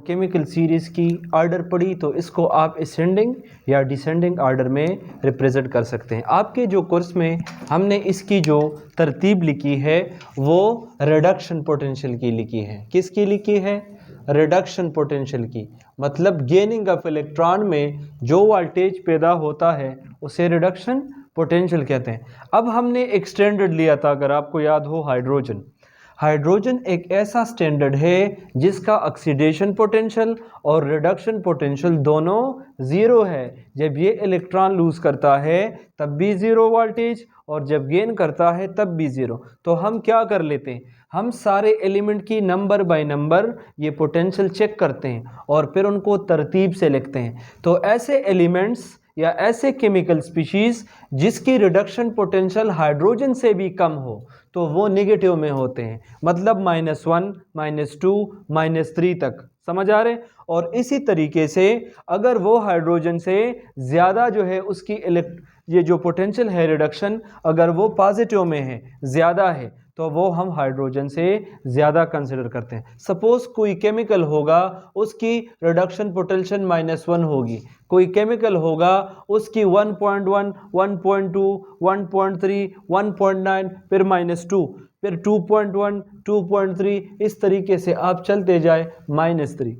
Chemical series की order पड़ी तो इसको आप असेंडिंग या डिसेंडिंग ऑर्डर में रिप्रेजेंट कर सकते हैं। आपके जो कोर्स में हमने इसकी जो तरतीब लिखी है वो रिडक्शन पोटेंशियल की लिखी है। किसकी लिखी है? रिडक्शन पोटेंशियल की। मतलब गेनिंग ऑफ इलेक्ट्रॉन में जो वोल्टेज पैदा होता है उसे रिडक्शन पोटेंशियल कहते हैं। अब हमने एक स्टैंडर्ड लिया था, अगर आपको याद हो, हाइड्रोजन। हाइड्रोजन एक ऐसा स्टैंडर्ड है जिसका ऑक्सीडेशन पोटेंशियल और रिडक्शन पोटेंशियल दोनों ज़ीरो है। जब ये इलेक्ट्रॉन लूज़ करता है तब भी ज़ीरो वोल्टेज और जब गेन करता है तब भी ज़ीरो। तो हम क्या कर लेते हैं, हम सारे एलिमेंट की नंबर बाय नंबर ये पोटेंशियल चेक करते हैं और फिर उनको तरतीब से लिखते हैं। तो ऐसे एलिमेंट्स या ऐसे केमिकल स्पीशीज़ जिसकी रिडक्शन पोटेंशियल हाइड्रोजन से भी कम हो तो वो नेगेटिव में होते हैं। मतलब -1, -2, -3 तक। समझ आ रहे? और इसी तरीके से अगर वो हाइड्रोजन से ज़्यादा जो है उसकी ये जो पोटेंशियल है रिडक्शन, अगर वो पॉजिटिव में है, ज़्यादा है, तो वो हम हाइड्रोजन से ज़्यादा कंसिडर करते हैं। सपोज़ कोई केमिकल होगा उसकी रिडक्शन पोटेंशियल -1 होगी, कोई केमिकल होगा उसकी 1.1, 1.2, 1.3, 1.9, फिर -2, फिर 2.1, 2.3, इस तरीके से आप चलते जाए -3।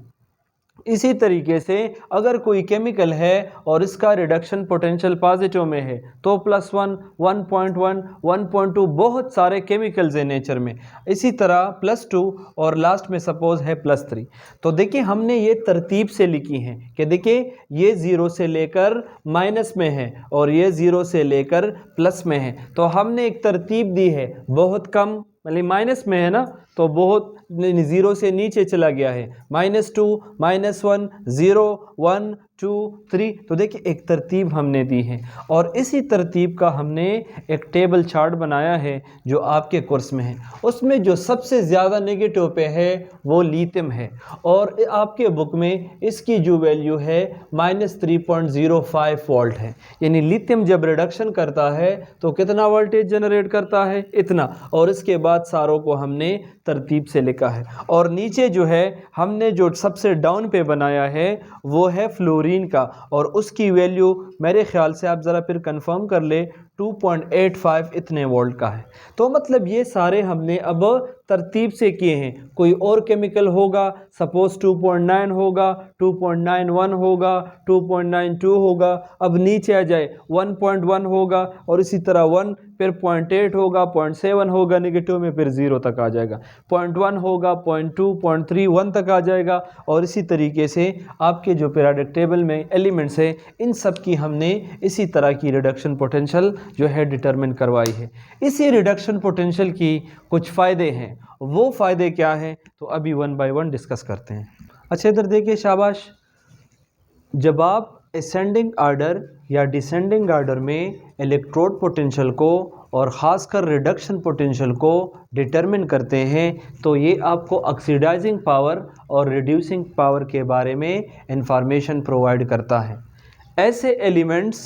इसी तरीके से अगर कोई केमिकल है और इसका रिडक्शन पोटेंशियल पॉजिटिव में है तो +1, 1.1, 1.2, बहुत सारे केमिकल्स हैं नेचर में। इसी तरह +2 और लास्ट में सपोज है +3। तो देखिए हमने ये तरतीब से लिखी हैं कि देखिए ये 0 से लेकर माइनस में है और ये 0 से लेकर प्लस में है। तो हमने एक तरतीब दी है, बहुत कम, मतलब माइनस में है ना, तो बहुत 0 से नीचे चला गया है, -2, -1, 0, 1, 2, 3। तो देखिए एक तरतीब हमने दी है और इसी तरतीब का हमने एक टेबल चार्ट बनाया है जो आपके कोर्स में है। उसमें जो सबसे ज़्यादा नेगेटिव पे है वो लिथियम है और आपके बुक में इसकी जो वैल्यू है -3.05 वोल्ट है। यानी लिथियम जब रिडक्शन करता है तो कितना वोल्टेज जनरेट करता है? इतना। और इसके बाद सारों को हमने तरतीब से लिखा है। और नीचे जो है हमने जो सबसे डाउन पे बनाया है वो है फ्लोरीन का और उसकी वैल्यू मेरे ख्याल से आप ज़रा फिर कंफर्म कर ले, 2.85 इतने वोल्ट का है। तो मतलब ये सारे हमने अब तरतीब से किए हैं। कोई और केमिकल होगा, सपोज 2.9 होगा, 2.91 होगा, 2.92 होगा, अब नीचे आ जाए 1.1 होगा और इसी तरह 1, फिर 0.8 होगा, 0.7 होगा नेगेटिव में, फिर 0 तक आ जाएगा, 0.1 होगा, 0.2, 0.3, 1 तक आ जाएगा। और इसी तरीके से आपके जो पीरियोडिक टेबल में एलिमेंट्स है इन सब की हमने इसी तरह की रिडक्शन पोटेंशियल जो है डिटरमिन करवाई है। इसी रिडक्शन पोटेंशियल की कुछ फ़ायदे हैं, वो फ़ायदे क्या हैं तो अभी 1 बाय 1 डिस्कस करते हैं। अच्छा इधर देखिए, शाबाश। जब आप असेंडिंग ऑर्डर या डिसेंडिंग ऑर्डर में इलेक्ट्रोड पोटेंशियल को और ख़ासकर रिडक्शन पोटेंशियल को डिटरमिन करते हैं तो ये आपको ऑक्सीडाइजिंग पावर और रिड्यूसिंग पावर के बारे में इंफॉर्मेशन प्रोवाइड करता है। ऐसे एलिमेंट्स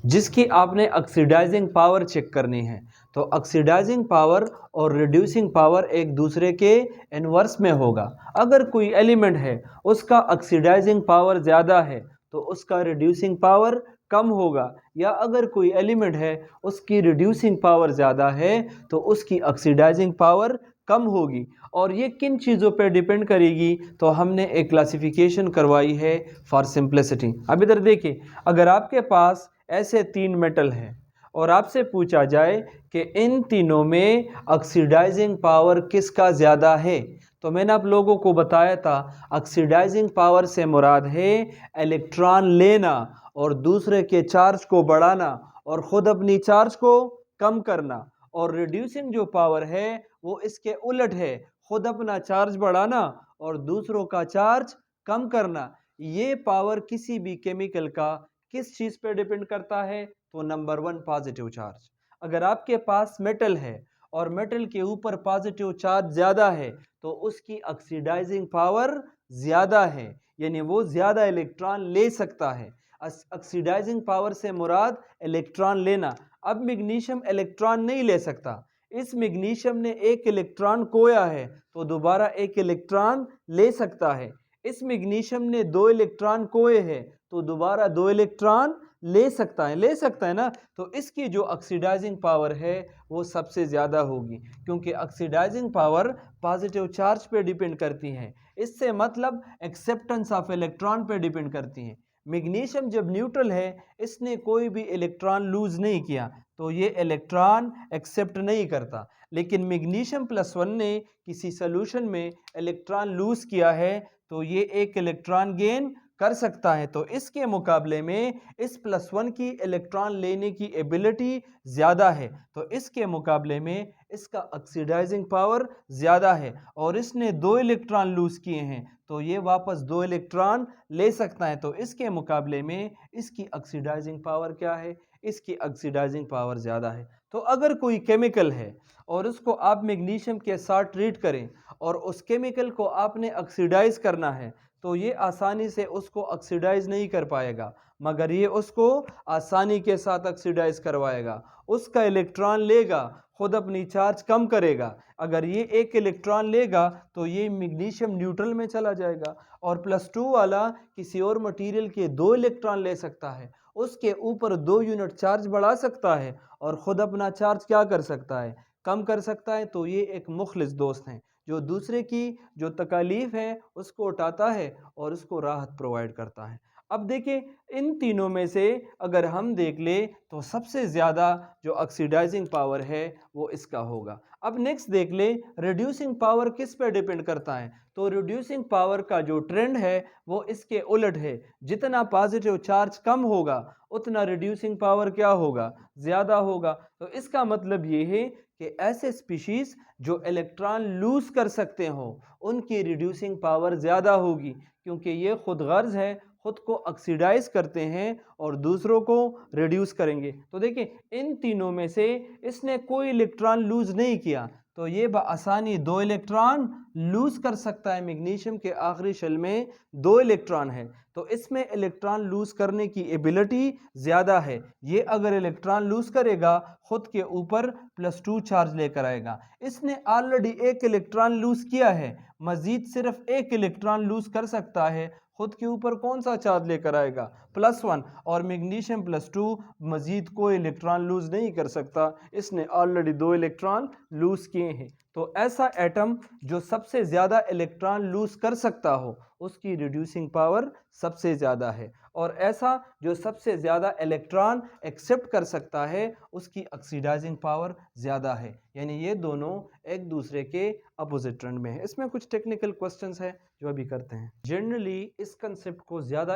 जिसकी आपने ऑक्सीडाइजिंग पावर चेक करनी है तो ऑक्सीडाइजिंग पावर और रिड्यूसिंग पावर एक दूसरे के इन्वर्स में होगा। अगर कोई एलिमेंट है उसका ऑक्सीडाइजिंग पावर ज़्यादा है तो उसका रिड्यूसिंग पावर कम होगा, या अगर कोई एलिमेंट है उसकी रिड्यूसिंग पावर ज़्यादा है तो उसकी ऑक्सीडाइजिंग पावर कम होगी। और ये किन चीज़ों पर डिपेंड करेगी तो हमने एक क्लासिफिकेशन करवाई है फॉर सिंप्लिसिटी। अब इधर देखिए, अगर आपके पास ऐसे 3 मेटल हैं और आपसे पूछा जाए कि इन तीनों में ऑक्सीडाइजिंग पावर किसका ज़्यादा है, तो मैंने आप लोगों को बताया था ऑक्सीडाइजिंग पावर से मुराद है इलेक्ट्रॉन लेना और दूसरे के चार्ज को बढ़ाना और ख़ुद अपनी चार्ज को कम करना। और रिड्यूसिंग जो पावर है वो इसके उलट है, ख़ुद अपना चार्ज बढ़ाना और दूसरों का चार्ज कम करना। ये पावर किसी भी केमिकल का किस चीज़ पे डिपेंड करता है तो नंबर 1 पॉजिटिव चार्ज। अगर आपके पास मेटल है और मेटल के ऊपर पॉजिटिव चार्ज ज़्यादा है तो उसकी ऑक्सीडाइजिंग पावर ज़्यादा है, यानी वो ज़्यादा इलेक्ट्रॉन ले सकता है। ऑक्सीडाइजिंग पावर से मुराद इलेक्ट्रॉन लेना। अब मैग्नीशियम इलेक्ट्रॉन नहीं ले सकता, इस मैग्नीशियम ने एक इलेक्ट्रॉन खोया है तो दोबारा एक इलेक्ट्रॉन ले सकता है। इस मैग्नीशियम ने 2 इलेक्ट्रॉन खोए हैं तो दोबारा 2 इलेक्ट्रॉन ले सकता है ना। तो इसकी जो ऑक्सीडाइजिंग पावर है वो सबसे ज़्यादा होगी, क्योंकि ऑक्सीडाइजिंग पावर पॉजिटिव चार्ज पे डिपेंड करती है। इससे मतलब एक्सेप्टेंस ऑफ इलेक्ट्रॉन पे डिपेंड करती है। मैग्नीशियम जब न्यूट्रल है, इसने कोई भी इलेक्ट्रॉन लूज नहीं किया, तो ये इलेक्ट्रॉन एक्सेप्ट नहीं करता। लेकिन मैग्नीशियम +1 ने किसी सोल्यूशन में इलेक्ट्रॉन लूज किया है तो ये एक इलेक्ट्रॉन गेन कर सकता है। तो इसके मुकाबले में इस +1 की इलेक्ट्रॉन लेने की एबिलिटी ज़्यादा है, तो इसके मुकाबले में इसका ऑक्सीडाइजिंग पावर ज़्यादा है। और इसने 2 इलेक्ट्रॉन लूज किए हैं तो ये वापस 2 इलेक्ट्रॉन ले सकता है। तो इसके मुकाबले में इसकी ऑक्सीडाइजिंग पावर क्या है? इसकी ऑक्सीडाइजिंग पावर ज़्यादा है। तो अगर कोई केमिकल है और उसको आप मैग्नीशियम के साथ ट्रीट करें और उस केमिकल को आपने ऑक्सीडाइज करना है, तो ये आसानी से उसको ऑक्सीडाइज नहीं कर पाएगा, मगर ये उसको आसानी के साथ ऑक्सीडाइज करवाएगा। उसका इलेक्ट्रॉन लेगा, खुद अपनी चार्ज कम करेगा। अगर ये एक इलेक्ट्रॉन लेगा तो ये मैग्नीशियम न्यूट्रल में चला जाएगा, और +2 वाला किसी और मटेरियल के 2 इलेक्ट्रॉन ले सकता है, उसके ऊपर 2 यूनिट चार्ज बढ़ा सकता है और ख़ुद अपना चार्ज क्या कर सकता है? कम कर सकता है। तो ये एक मुखलिस दोस्त हैं जो दूसरे की जो तकालीफ है उसको उठाता है और उसको राहत प्रोवाइड करता है। अब देखिए, इन तीनों में से अगर हम देख ले तो सबसे ज़्यादा जो ऑक्सीडाइजिंग पावर है वो इसका होगा। अब नेक्स्ट देख ले, रिड्यूसिंग पावर किस पे डिपेंड करता है? तो रिड्यूसिंग पावर का जो ट्रेंड है वो इसके उलट है। जितना पॉजिटिव चार्ज कम होगा उतना रिड्यूसिंग पावर क्या होगा? ज़्यादा होगा। तो इसका मतलब ये है कि ऐसे स्पीशीज़ जो इलेक्ट्रॉन लूज कर सकते हो उनकी रिड्यूसिंग पावर ज़्यादा होगी, क्योंकि ये खुद गर्ज है, खुद को ऑक्सीडाइज करते हैं और दूसरों को रिड्यूस करेंगे। तो देखिए, इन तीनों में से इसने कोई इलेक्ट्रॉन लूज नहीं किया, तो ये बआसानी 2 इलेक्ट्रॉन लूज कर सकता है। मैग्नीशियम के आखिरी शेल में 2 इलेक्ट्रॉन है, तो इसमें इलेक्ट्रॉन लूज करने की एबिलिटी ज़्यादा है। ये अगर इलेक्ट्रॉन लूज करेगा खुद के ऊपर +2 चार्ज लेकर आएगा। इसने ऑलरेडी 1 इलेक्ट्रॉन लूज किया है, मजीद सिर्फ 1 इलेक्ट्रॉन लूज कर सकता है, खुद के ऊपर कौन सा चार्ज लेकर आएगा? +1। और मैग्नीशियम +2 मजीद कोई इलेक्ट्रॉन लूज नहीं कर सकता, इसने ऑलरेडी 2 इलेक्ट्रॉन लूज किए हैं। तो ऐसा एटम जो सबसे ज़्यादा इलेक्ट्रॉन लूज कर सकता हो उसकी रिड्यूसिंग पावर सबसे ज़्यादा है, और ऐसा जो सबसे ज़्यादा इलेक्ट्रॉन एक्सेप्ट कर सकता है उसकी ऑक्सीडाइजिंग पावर ज़्यादा है। यानी ये दोनों एक दूसरे के अपोजिट ट्रेंड में है। इसमें कुछ टेक्निकल क्वेश्चंस है जो अभी करते हैं। जनरली इस कंसेप्ट को ज़्यादा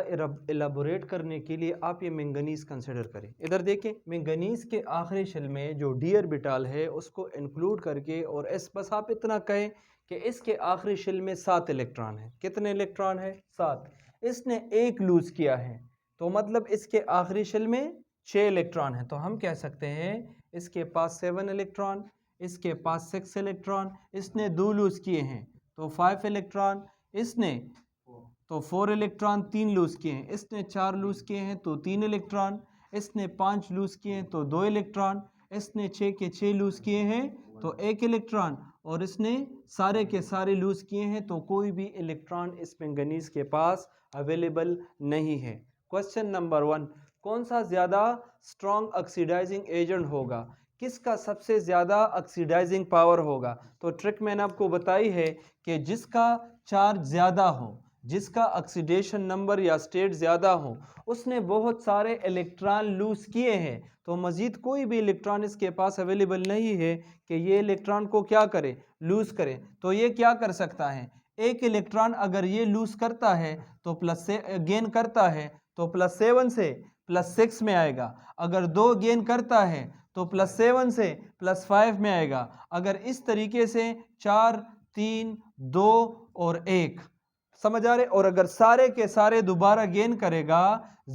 एलाबोरेट करने के लिए आप ये मैंगनीज कंसिडर करें। इधर देखें, मैंगनीज के आखिरी शेल में जो डी ऑर्बिटल है उसको इंक्लूड करके, और बस आप इतना कहें कि इसके आखिरी शेल में 7 इलेक्ट्रॉन है। कितने इलेक्ट्रॉन है? 7। इसने 1 लूज किया है, तो मतलब इसके आखिरी शेल में 6 इलेक्ट्रॉन है। तो हम कह सकते हैं इसके पास 7 इलेक्ट्रॉन, इसके पास 6 इलेक्ट्रॉन, इसने 2 लूज किए हैं तो 5 इलेक्ट्रॉन, इसने तो 4 इलेक्ट्रॉन 3 लूज किए हैं, इसने 4 लूज किए हैं तो 3 इलेक्ट्रॉन, इसने 5 लूज किए हैं तो 2 इलेक्ट्रॉन, इसने 6 के 6 लूज किए हैं तो 1 इलेक्ट्रॉन, और इसने सारे के सारे लूज किए हैं तो कोई भी इलेक्ट्रॉन इस मैंगनीज के पास अवेलेबल नहीं है। क्वेश्चन नंबर 1, कौन सा ज़्यादा स्ट्रॉन्ग ऑक्सीडाइजिंग एजेंट होगा? किसका सबसे ज़्यादा ऑक्सीडाइजिंग पावर होगा? तो ट्रिक मैंने आपको बताई है कि जिसका चार्ज ज़्यादा हो, जिसका ऑक्सीडेशन नंबर या स्टेट ज़्यादा हो, उसने बहुत सारे इलेक्ट्रॉन लूज किए हैं, तो मज़ीद कोई भी इलेक्ट्रॉन इसके पास अवेलेबल नहीं है कि ये इलेक्ट्रॉन को क्या करे? लूज़ करे। तो ये क्या कर सकता है? 1 इलेक्ट्रॉन अगर ये लूज़ करता है तो प्लस से गेन करता है तो +7 से +6 में आएगा। अगर 2 गेन करता है तो +7 से +5 में आएगा। अगर इस तरीके से 4, 3, 2 और 1, समझ आ रहे? और अगर सारे के सारे दोबारा गेन करेगा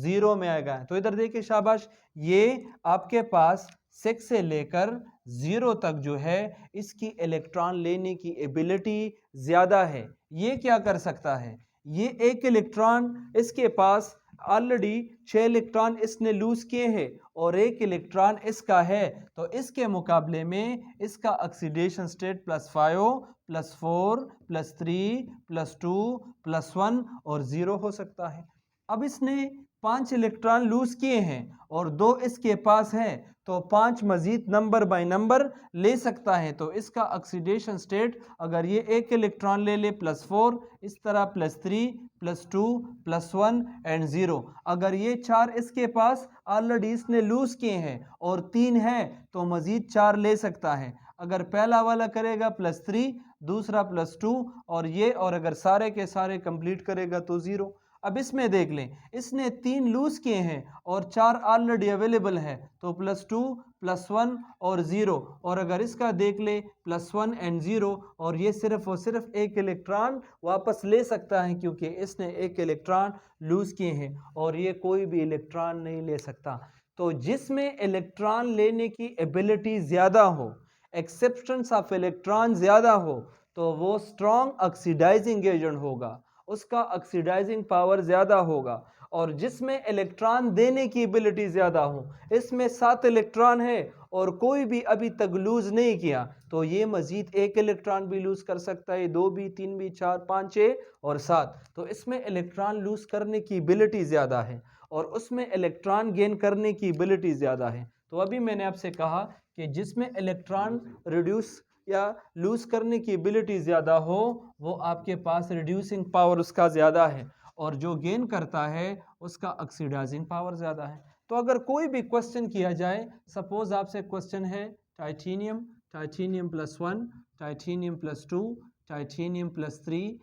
0 में आएगा। तो इधर देखिए शाबाश, ये आपके पास 6 से लेकर 0 तक जो है इसकी इलेक्ट्रॉन लेने की एबिलिटी ज़्यादा है। ये क्या कर सकता है? ये 1 इलेक्ट्रॉन इसके पास ऑलरेडी 6 इलेक्ट्रॉन इसने लूज किए हैं और 1 इलेक्ट्रॉन इसका है, तो इसके मुकाबले में इसका ऑक्सीडेशन स्टेट +5 +4 +3 +2 +1 और 0 हो सकता है। अब इसने 5 इलेक्ट्रॉन लूज किए हैं और 2 इसके पास है, तो 5 मजीद नंबर बाय नंबर ले सकता है। तो इसका ऑक्सीडेशन स्टेट अगर ये 1 इलेक्ट्रॉन ले ले +4, इस तरह +3 +2 +1 एंड 0, अगर ये 4 इसके पास ऑलरेडी इसने लूज किए हैं और 3 है तो मजीद 4 ले सकता है। अगर पहला वाला करेगा +3, दूसरा +2 और ये, और अगर सारे के सारे कंप्लीट करेगा तो 0। अब इसमें देख लें, इसने 3 लूज किए हैं और 4 ऑलरेडी अवेलेबल है, तो +2 +1 और 0, और अगर इसका देख ले +1 एंड 0, और ये सिर्फ और सिर्फ 1 इलेक्ट्रॉन वापस ले सकता है क्योंकि इसने 1 इलेक्ट्रॉन लूज किए हैं और ये कोई भी इलेक्ट्रॉन नहीं ले सकता। तो जिसमें इलेक्ट्रॉन लेने की एबिलिटी ज़्यादा हो, एक्सेप्शंस ऑफ इलेक्ट्रॉन ज़्यादा हो, तो वो स्ट्रॉन्ग ऑक्सीडाइजिंग एजेंट होगा, उसका ऑक्सीडाइजिंग पावर ज़्यादा होगा। और जिसमें इलेक्ट्रॉन देने की एबिलिटी ज़्यादा हो, इसमें 7 इलेक्ट्रॉन है और कोई भी अभी तक लूज़ नहीं किया, तो ये मज़ीद 1 इलेक्ट्रॉन भी लूज़ कर सकता है, 2 भी, 3 भी, 4 5 6 और 7। तो इसमें इलेक्ट्रॉन लूज़ करने की एबिलिटी ज़्यादा है और उसमें इलेक्ट्रॉन गेन करने की एबिलिटी ज़्यादा है। तो अभी मैंने आपसे कहा कि जिसमें इलेक्ट्रॉन रिड्यूस या लूज़ करने की एबिलिटी ज़्यादा हो, वो आपके पास रिड्यूसिंग पावर उसका ज़्यादा है, और जो गेन करता है उसका ऑक्सीडाइजिंग पावर ज़्यादा है। तो अगर कोई भी क्वेश्चन किया जाए, सपोज़ आपसे क्वेश्चन है टाइटेनियम +1, टाइटेनियम +2, टाइटेनियम +3,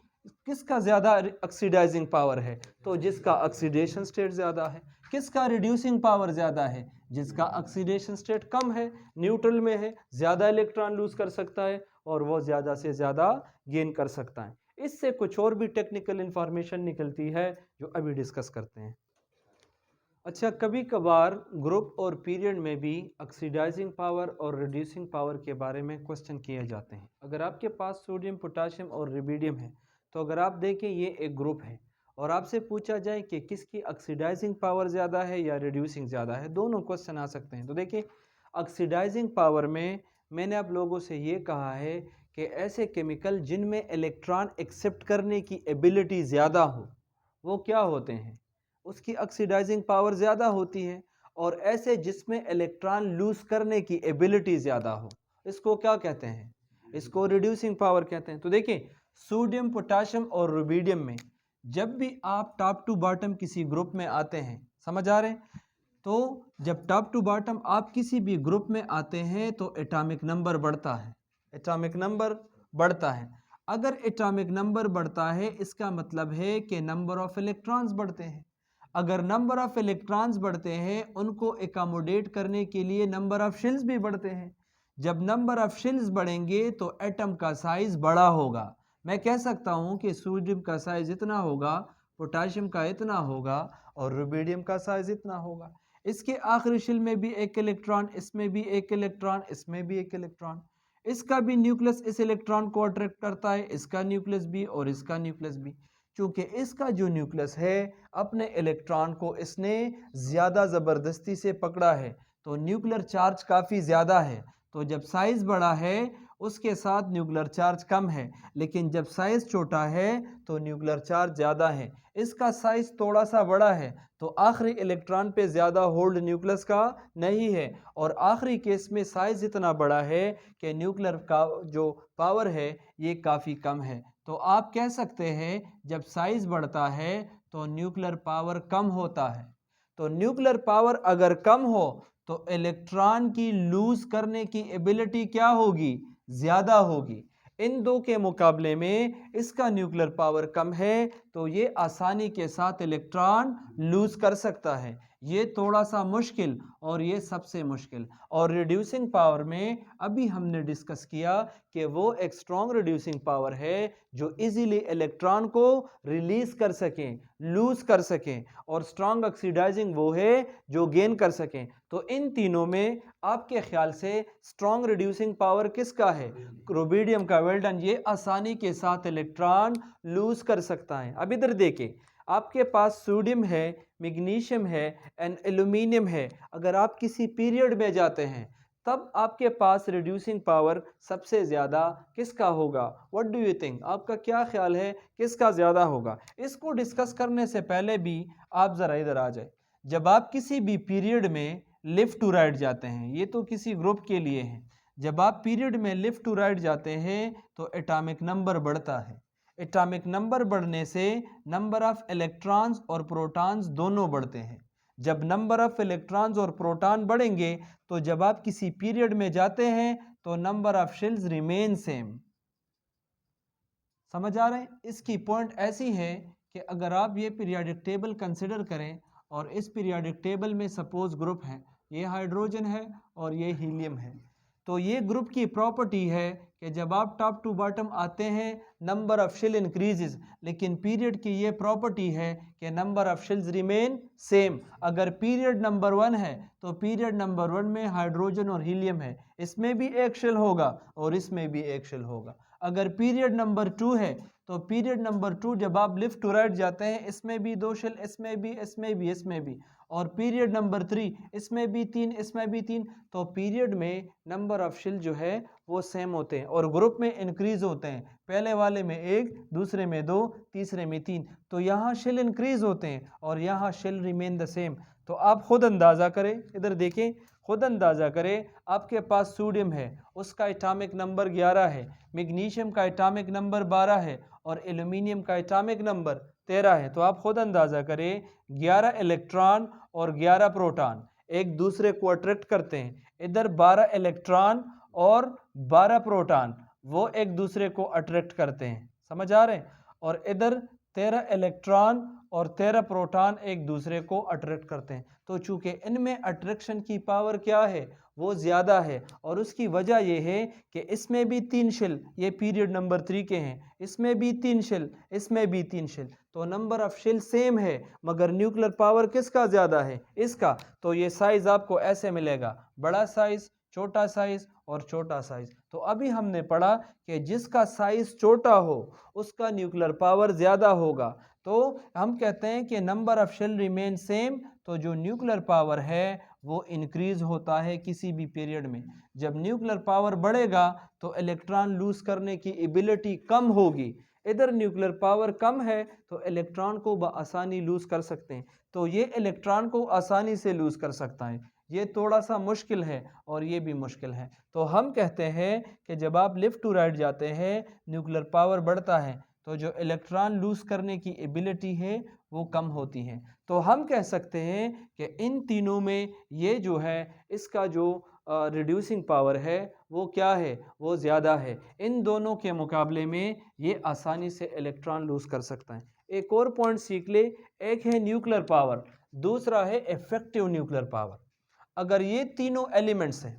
किसका ज़्यादा ऑक्सीडाइजिंग पावर है, तो जिसका ऑक्सीडेशन स्टेट ज़्यादा है। किसका रिड्यूसिंग पावर ज़्यादा है, जिसका ऑक्सीडेशन स्टेट कम है, न्यूट्रल में है, ज़्यादा इलेक्ट्रॉन लूज़ कर सकता है और वो ज़्यादा से ज़्यादा गेन कर सकता है। इससे कुछ और भी टेक्निकल इन्फॉर्मेशन निकलती है जो अभी डिस्कस करते हैं। अच्छा, कभी कभार ग्रुप और पीरियड में भी ऑक्सीडाइजिंग पावर और रिड्यूसिंग पावर के बारे में क्वेश्चन किए जाते हैं। अगर आपके पास सोडियम, पोटाशियम और रुबिडियम है, तो अगर आप देखें ये एक ग्रुप है और आपसे पूछा जाए कि किसकी ऑक्सीडाइजिंग पावर ज़्यादा है या रिड्यूसिंग ज़्यादा है, दोनों क्वेश्चन आ सकते हैं। तो देखिए, ऑक्सीडाइजिंग पावर में मैंने आप लोगों से ये कहा है कि ऐसे केमिकल जिनमें इलेक्ट्रॉन एक्सेप्ट करने की एबिलिटी ज़्यादा हो, वो क्या होते हैं, उसकी ऑक्सीडाइजिंग पावर ज़्यादा होती है। और ऐसे जिसमें इलेक्ट्रॉन लूज़ करने की एबिलिटी ज़्यादा हो, इसको क्या कहते हैं, इसको रिड्यूसिंग पावर कहते हैं। तो देखिए, सोडियम, पोटाशियम और रुबिडियम में जब भी आप टॉप टू बॉटम किसी ग्रुप में आते हैं, समझ आ रहे हैं, तो जब टॉप टू बॉटम आप किसी भी ग्रुप में आते हैं तो एटॉमिक नंबर बढ़ता है, एटॉमिक नंबर बढ़ता है। अगर एटॉमिक नंबर बढ़ता है, इसका मतलब है कि नंबर ऑफ इलेक्ट्रॉन्स बढ़ते हैं। अगर नंबर ऑफ इलेक्ट्रॉन्स बढ़ते हैं, उनको एकोमोडेट करने के लिए नंबर ऑफ शेल्स भी बढ़ते हैं। जब नंबर ऑफ शेल्स बढ़ेंगे तो एटम का साइज़ बड़ा होगा। मैं कह सकता हूँ कि सोडियम का साइज़ इतना होगा, पोटाशियम का इतना होगा और रुबिडियम का साइज़ इतना होगा। इसके आखिरी शेल में भी 1 इलेक्ट्रॉन, इसमें भी 1 इलेक्ट्रॉन, इसमें भी 1 इलेक्ट्रॉन। इसका भी न्यूक्लियस इस इलेक्ट्रॉन को अट्रैक्ट करता है, इसका न्यूक्लियस भी और इसका न्यूक्लियस भी। चूँकि इसका जो न्यूक्लियस है, अपने इलेक्ट्रॉन को इसने ज़्यादा ज़बरदस्ती से पकड़ा है, तो न्यूक्लियर चार्ज काफ़ी ज़्यादा है। तो जब साइज़ बड़ा है, उसके साथ न्यूक्लियर चार्ज कम है, लेकिन जब साइज़ छोटा है तो न्यूक्लियर चार्ज ज़्यादा है। इसका साइज़ थोड़ा सा बड़ा है, तो आखिरी इलेक्ट्रॉन पे ज़्यादा होल्ड न्यूक्लियस का नहीं है, और आखिरी केस में साइज़ इतना बड़ा है कि न्यूक्लियर का जो पावर है ये काफ़ी कम है। तो आप कह सकते हैं जब साइज़ बढ़ता है तो न्यूक्लियर पावर कम होता है। तो न्यूक्लियर पावर अगर कम हो तो इलेक्ट्रॉन की लूज़ करने की एबिलिटी क्या होगी, ज़्यादा होगी। इन दो के मुकाबले में इसका न्यूक्लियर पावर कम है, तो ये आसानी के साथ इलेक्ट्रॉन लूज़ कर सकता है। ये थोड़ा सा मुश्किल और ये सबसे मुश्किल। और रिड्यूसिंग पावर में अभी हमने डिस्कस किया कि वो एक स्ट्रॉन्ग रिड्यूसिंग पावर है जो इजीली इलेक्ट्रॉन को रिलीज़ कर सकें, लूज़ कर सकें, और स्ट्रॉन्ग ऑक्सीडाइजिंग वो है जो गेन कर सकें। तो इन तीनों में आपके ख्याल से स्ट्रॉन्ग रिड्यूसिंग पावर किसका है, रुबिडियम का। वेल डन, ये आसानी के साथ इलेक्ट्रॉन लूज़ कर सकता है। अब इधर देखें, आपके पास सोडियम है, मैग्नीशियम है एंड एल्यूमिनियम है। अगर आप किसी पीरियड में जाते हैं तब आपके पास रिड्यूसिंग पावर सबसे ज़्यादा किसका होगा? What do you think? आपका क्या ख्याल है किसका ज़्यादा होगा? इसको डिस्कस करने से पहले भी आप ज़रा इधर आ जाए। जब आप किसी भी पीरियड में लेफ़्ट टू राइट जाते हैं, ये तो किसी ग्रुप के लिए है, जब आप पीरियड में लेफ़्ट टू राइट जाते हैं तो एटॉमिक नंबर बढ़ता है। एटॉमिक नंबर बढ़ने से नंबर ऑफ इलेक्ट्रॉन्स और प्रोटॉन्स दोनों बढ़ते हैं। जब नंबर ऑफ इलेक्ट्रॉन्स और प्रोटॉन बढ़ेंगे तो जब आप किसी पीरियड में जाते हैं तो number of shells remain same. समझ आ रहे हैं? इसकी पॉइंट ऐसी है कि अगर आप ये पीरियोडिक टेबल कंसिडर करें और इस पीरियोडिक टेबल में सपोज ग्रुप है, ये हाइड्रोजन है और ये हीलियम है, तो ये ग्रुप की प्रॉपर्टी है कि जब आप टॉप टू बॉटम आते हैं नंबर ऑफ शेल इंक्रीजेस, लेकिन पीरियड की ये प्रॉपर्टी है कि number of shells remain same. अगर पीरियड नंबर 1 है तो पीरियड नंबर 1 में हाइड्रोजन और हीलियम है, इसमें भी एक शेल होगा और इसमें भी एक शेल होगा। अगर पीरियड नंबर 2 है तो पीरियड नंबर 2 जब आप लेफ्ट टू राइट जाते हैं इसमें भी 2 शेल, इसमें भी, इसमें भी, इसमें भी, और पीरियड नंबर 3 इसमें भी 3, इसमें भी 3, तो पीरियड में नंबर ऑफ शेल जो है वो सेम होते हैं और ग्रुप में इंक्रीज होते हैं। पहले वाले में 1, दूसरे में 2, तीसरे में 3, तो यहाँ शेल इंक्रीज होते हैं और यहाँ शेल रिमेन द सेम। तो आप खुद अंदाज़ा करें, इधर देखें, खुद अंदाज़ा करें। आपके पास सोडियम है, उसका एटॉमिक नंबर 11 है, मैग्नीशियम का एटॉमिक नंबर 12 है और एल्यूमिनियम का एटॉमिक नंबर 13 है। तो आप खुद अंदाज़ा करें 11 इलेक्ट्रॉन और 11 प्रोटॉन एक दूसरे को अट्रैक्ट करते हैं। इधर 12 इलेक्ट्रॉन और 12 प्रोटॉन वो एक दूसरे को अट्रैक्ट करते हैं। समझ आ रहे हैं? और इधर 13 इलेक्ट्रॉन और 13 प्रोटॉन एक दूसरे को अट्रैक्ट करते हैं। तो चूंकि इनमें अट्रैक्शन की पावर क्या है, वो ज़्यादा है, और उसकी वजह यह है कि इसमें भी 3 शेल, ये पीरियड नंबर 3 के हैं, इसमें भी 3 शेल, इसमें भी 3 शेल, तो नंबर ऑफ शेल सेम है, मगर न्यूक्लियर पावर किसका ज़्यादा है? इसका। तो ये साइज़ आपको ऐसे मिलेगा, बड़ा साइज़, छोटा साइज़ और छोटा साइज़। तो अभी हमने पढ़ा कि जिसका साइज़ छोटा हो उसका न्यूक्लियर पावर ज़्यादा होगा। तो हम कहते हैं कि number of shell remain same, तो जो न्यूक्लियर पावर है वो इंक्रीज होता है किसी भी पीरियड में। जब न्यूक्लियर पावर बढ़ेगा तो इलेक्ट्रॉन लूज करने की एबिलिटी कम होगी। इधर न्यूक्लियर पावर कम है तो इलेक्ट्रॉन को आसानी लूज कर सकते हैं, तो ये इलेक्ट्रॉन को आसानी से लूज कर सकता है। ये थोड़ा सा मुश्किल है और ये भी मुश्किल है। तो हम कहते हैं कि जब आप लेफ्ट टू राइट जाते हैं न्यूक्लियर पावर बढ़ता है तो जो इलेक्ट्रॉन लूज करने की एबिलिटी है वो कम होती है। तो हम कह सकते हैं कि इन तीनों में ये जो है इसका जो रिड्यूसिंग पावर है वो क्या है, वो ज़्यादा है। इन दोनों के मुकाबले में ये आसानी से इलेक्ट्रॉन लूज कर सकता है। एक और पॉइंट सीख ले, एक है न्यूक्लियर पावर, दूसरा है इफेक्टिव न्यूक्लियर पावर। अगर ये तीनों एलिमेंट्स हैं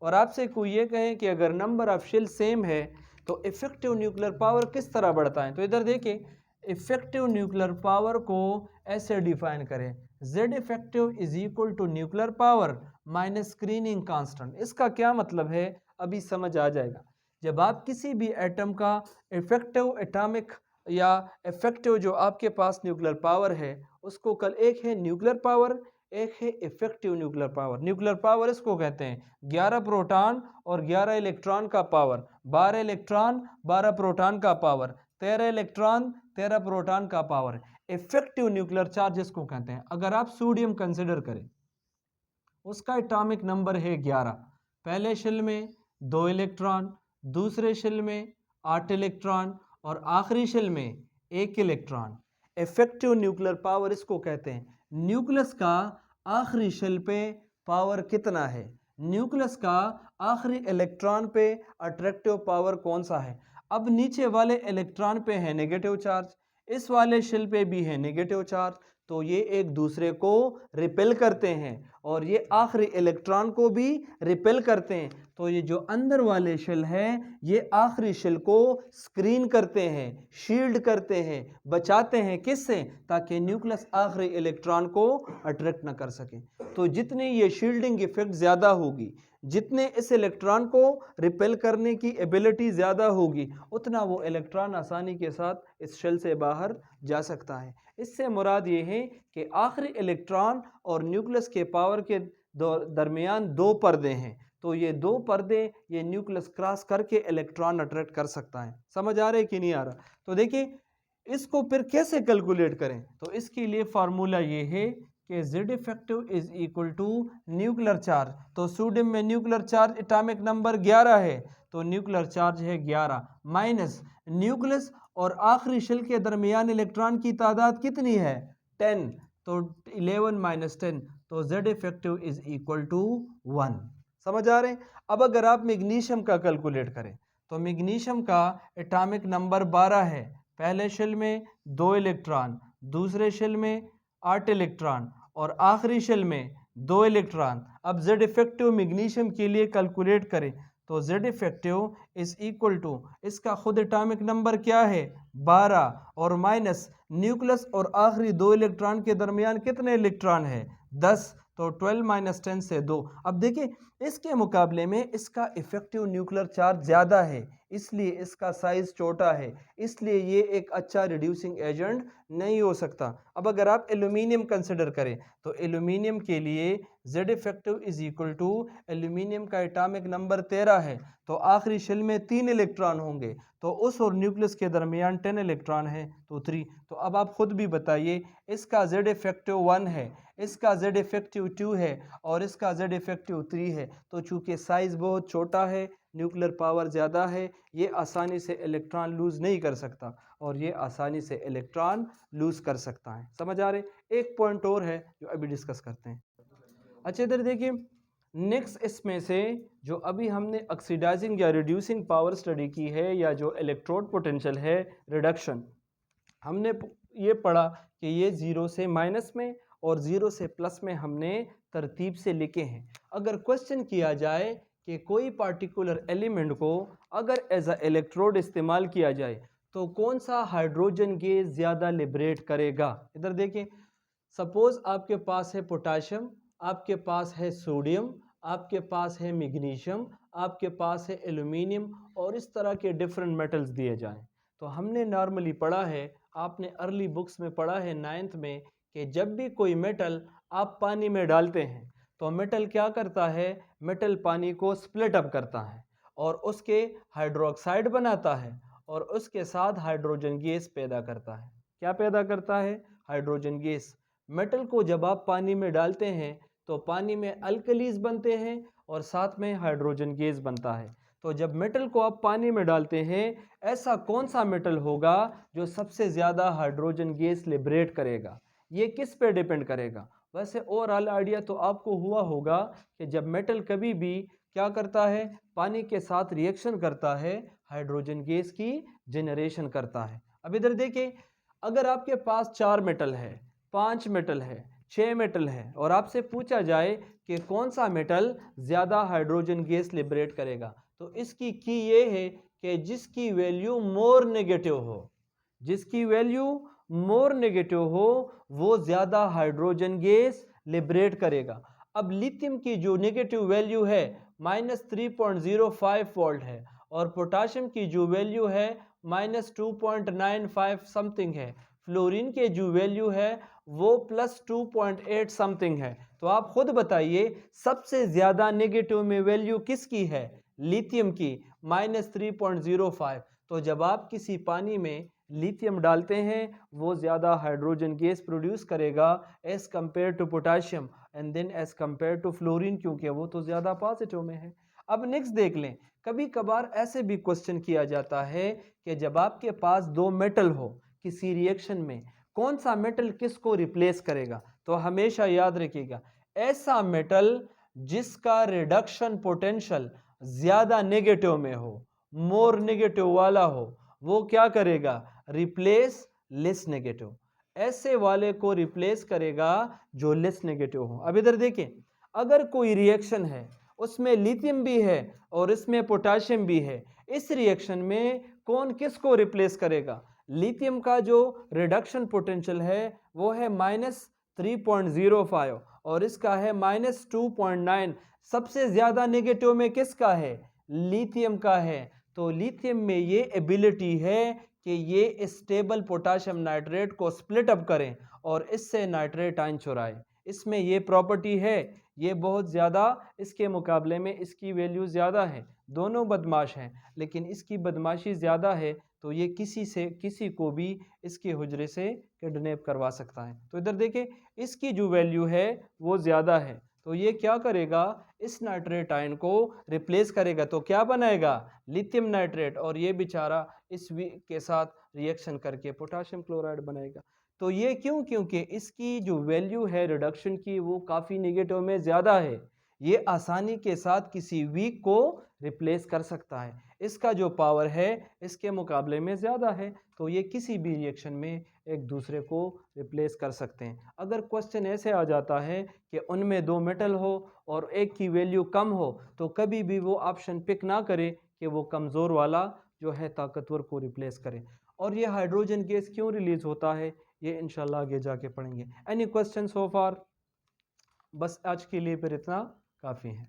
और आपसे कोई ये कहे कि अगर नंबर ऑफ शेल सेम है तो इफेक्टिव न्यूक्लियर पावर किस तरह बढ़ता है, तो इधर देखिए, इफेक्टिव न्यूक्लियर पावर को ऐसे डिफाइन करें, Z effective is equal to nuclear power minus screening constant. इसका क्या मतलब है अभी समझ आ जाएगा। जब आप किसी भी एटम का इफेक्टिव एटॉमिक या इफेक्टिव जो आपके पास न्यूक्लियर पावर है उसको कल, एक है न्यूक्लियर पावर, एक है effective nuclear power. Nuclear power इसको कहते हैं 11 प्रोटॉन और 11 इलेक्ट्रॉन का पावर, 12 इलेक्ट्रॉन 12 प्रोटॉन का पावर, 13 इलेक्ट्रॉन 13 प्रोटॉन का पावर। इफेक्टिव न्यूक्लियर चार्ज इसको कहते हैं। अगर आप सोडियम कंसिडर करें, उसका एटॉमिक नंबर है 11, पहले शेल में 2 इलेक्ट्रॉन, दूसरे शेल में 8 इलेक्ट्रॉन और आखिरी शेल में 1 इलेक्ट्रॉन। इफेक्टिव न्यूक्लियर पावर इसको कहते हैं। न्यूक्लियस का आखिरी शेल पे पावर कितना है, न्यूक्लियस का आखिरी इलेक्ट्रॉन पे अट्रैक्टिव पावर कौन सा है। अब नीचे वाले इलेक्ट्रॉन पे है नेगेटिव चार्ज, इस वाले शेल पे भी है नेगेटिव चार्ज, तो ये एक दूसरे को रिपेल करते हैं और ये आखिरी इलेक्ट्रॉन को भी रिपेल करते हैं। तो ये जो अंदर वाले शेल हैं ये आखिरी शेल को स्क्रीन करते हैं, शील्ड करते हैं, बचाते हैं, किससे, ताकि न्यूक्लियस आखिरी इलेक्ट्रॉन को अट्रैक्ट ना कर सके। तो जितनी ये शील्डिंग इफेक्ट ज़्यादा होगी, जितने इस इलेक्ट्रॉन को रिपेल करने की एबिलिटी ज़्यादा होगी, उतना वो इलेक्ट्रॉन आसानी के साथ इस शेल से बाहर जा सकता है। इससे मुराद ये है कि आखिरी इलेक्ट्रॉन और न्यूक्लियस के पावर के दरमियान दो पर्दे हैं, तो ये दो पर्दे ये न्यूक्लियस क्रॉस करके इलेक्ट्रॉन अट्रैक्ट कर सकता है। समझ आ रहा है कि नहीं आ रहा? तो देखिए इसको फिर कैसे कैलकुलेट करें, तो इसके लिए फार्मूला ये है कि Z effective is equal to nuclear charge. तो सोडियम में न्यूक्लियर चार्ज एटॉमिक नंबर 11 है, तो न्यूक्लियर चार्ज है 11 माइनस न्यूक्लियस और आखिरी शेल के दरमियान इलेक्ट्रॉन की तादाद कितनी है 10, तो 11 माइनस 10, तो Z effective is equal to 1। समझ आ रहे हैं? अब अगर आप मैग्नीशियम का कैलकुलेट करें तो मैग्नीशियम का एटॉमिक नंबर 12 है, पहले शेल में 2 इलेक्ट्रॉन, दूसरे शेल में 8 इलेक्ट्रॉन और आखिरी शेल में 2 इलेक्ट्रॉन। अब Z इफेक्टिव मैग्नीशियम के लिए कैलकुलेट करें तो Z effective is equal to इसका खुद एटॉमिक नंबर क्या है 12 और माइनस न्यूक्लियस और आखिरी 2 इलेक्ट्रॉन के दरमियान कितने इलेक्ट्रॉन है 10, तो 12 माइनस 10 से 2। अब देखिए इसके मुकाबले में इसका इफेक्टिव न्यूक्लियर चार्ज ज़्यादा है, इसलिए इसका साइज छोटा है, इसलिए ये एक अच्छा रिड्यूसिंग एजेंट नहीं हो सकता। अब अगर आप एल्यूमिनियम कंसिडर करें तो एल्यूमिनियम के लिए Z effective is equal to aluminium का एटॉमिक नंबर 13 है, तो आखिरी शेल में 3 इलेक्ट्रॉन होंगे, तो उस और न्यूक्लियस के दरमियान 10 इलेक्ट्रॉन है, तो 3। तो अब आप खुद भी बताइए इसका Z इफेक्टिव 1 है, इसका Z इफेक्टिव 2 है और इसका Z इफेक्टिव 3 है। तो चूँकि साइज़ बहुत छोटा है, न्यूक्लियर पावर ज़्यादा है, ये आसानी से इलेक्ट्रॉन लूज़ नहीं कर सकता और ये आसानी से इलेक्ट्रॉन लूज़ कर सकता है। समझ आ रहे? एक पॉइंट और है जो अभी डिस्कस करते हैं। अच्छा इधर देखिए नेक्स्ट इसमें से जो अभी हमने ऑक्सीडाइजिंग या रिड्यूसिंग पावर स्टडी की है या जो इलेक्ट्रोड पोटेंशियल है रिडक्शन, हमने ये पढ़ा कि ये 0 से माइनस में और 0 से प्लस में हमने तरतीब से लिखे हैं। अगर क्वेश्चन किया जाए कि कोई पार्टिकुलर एलिमेंट को अगर एज अ इलेक्ट्रोड इस्तेमाल किया जाए तो कौन सा हाइड्रोजन गैस ज़्यादा लिबरेट करेगा, इधर देखें सपोज़ आपके पास है पोटाशियम, आपके पास है सोडियम, आपके पास है मैग्नीशियम, आपके पास है एल्यूमिनियम और इस तरह के डिफरेंट मेटल्स दिए जाएं, तो हमने नॉर्मली पढ़ा है, आपने अर्ली बुक्स में पढ़ा है 9th में कि जब भी कोई मेटल आप पानी में डालते हैं तो मेटल क्या करता है, मेटल पानी को स्प्लिट अप करता है और उसके हाइड्रोक्साइड बनाता है और उसके साथ हाइड्रोजन गैस पैदा करता है। क्या पैदा करता है? Hydrogen gas. मेटल को जब आप पानी में डालते हैं तो पानी में अल्कलीज बनते हैं और साथ में हाइड्रोजन गैस बनता है। तो जब मेटल को आप पानी में डालते हैं, ऐसा कौन सा मेटल होगा जो सबसे ज़्यादा हाइड्रोजन गैस लिबरेट करेगा? ये किस पे डिपेंड करेगा? वैसे ओवरऑल आइडिया तो आपको हुआ होगा कि जब मेटल कभी भी क्या करता है, पानी के साथ रिएक्शन करता है, हाइड्रोजन गैस की जनरेशन करता है। अब इधर देखिए अगर आपके पास 4 मेटल है, 5 मेटल है, 6 मेटल है और आपसे पूछा जाए कि कौन सा मेटल ज़्यादा हाइड्रोजन गैस लिबरेट करेगा, तो इसकी की ये है कि जिसकी वैल्यू मोर नेगेटिव हो, जिसकी वैल्यू मोर नेगेटिव हो वो ज़्यादा हाइड्रोजन गैस लिबरेट करेगा। अब लिथियम की जो नेगेटिव वैल्यू है -3.05 वोल्ट है और पोटाशियम की जो वैल्यू है -2.95 समथिंग है, फ्लोरीन के जो वैल्यू है वो +2.8 समथिंग है। तो आप खुद बताइए सबसे ज़्यादा नेगेटिव में वैल्यू किसकी है? लिथियम की -3.05। तो जब आप किसी पानी में लिथियम डालते हैं वो ज़्यादा हाइड्रोजन गैस प्रोड्यूस करेगा as compare to potassium and then as compare to fluorine, क्योंकि वो तो ज़्यादा पॉजिटिव में है। अब नेक्स्ट देख लें, कभी कभार ऐसे भी क्वेश्चन किया जाता है कि जब आपके पास 2 मेटल हो किसी रिएक्शन में, कौन सा मेटल किसको रिप्लेस करेगा? तो हमेशा याद रखिएगा ऐसा मेटल जिसका रिडक्शन पोटेंशियल ज़्यादा नेगेटिव में हो, मोर नेगेटिव वाला हो, वो क्या करेगा? Replace less negative. ऐसे वाले को रिप्लेस करेगा जो लेस नेगेटिव हो। अब इधर देखें अगर कोई रिएक्शन है उसमें लिथियम भी है और इसमें पोटाशियम भी है, इस रिएक्शन में कौन किसको रिप्लेस करेगा? लिथियम का जो रिडक्शन पोटेंशियल है वो है -3.05 और इसका है -2.9। सबसे ज़्यादा नेगेटिव में किसका है? लिथियम का है। तो लिथियम में ये एबिलिटी है कि ये स्टेबल पोटाशियम नाइट्रेट को स्प्लिट अप करें और इससे नाइट्रेट आयन चुराए। इसमें ये प्रॉपर्टी है, ये बहुत ज़्यादा इसके मुकाबले में इसकी वैल्यू ज़्यादा है। दोनों बदमाश हैं लेकिन इसकी बदमाशी ज़्यादा है, तो ये किसी को भी इसके हुजरे से किडनैप करवा सकता है। तो इधर देखें, इसकी जो वैल्यू है वो ज़्यादा है, तो ये क्या करेगा, इस नाइट्रेट आयन को रिप्लेस करेगा। तो क्या बनाएगा, लिथियम नाइट्रेट, और ये बेचारा इस के साथ रिएक्शन करके पोटाशियम क्लोराइड बनाएगा। तो ये क्यों, क्योंकि इसकी जो वैल्यू है रिडक्शन की वो काफ़ी नेगेटिव में ज़्यादा है। ये आसानी के साथ किसी वीक को रिप्लेस कर सकता है। इसका जो पावर है इसके मुकाबले में ज़्यादा है, तो ये किसी भी रिएक्शन में एक दूसरे को रिप्लेस कर सकते हैं। अगर क्वेश्चन ऐसे आ जाता है कि उनमें दो मेटल हो और एक की वैल्यू कम हो, तो कभी भी वो ऑप्शन पिक ना करें कि वो कमज़ोर वाला जो है ताकतवर को रिप्लेस करें। और ये हाइड्रोजन गैस क्यों रिलीज़ होता है, ये इंशाल्लाह आगे जाके पढ़ेंगे। एनी क्वेश्चन सो फार? बस आज के लिए फिर इतना काफ़ी है।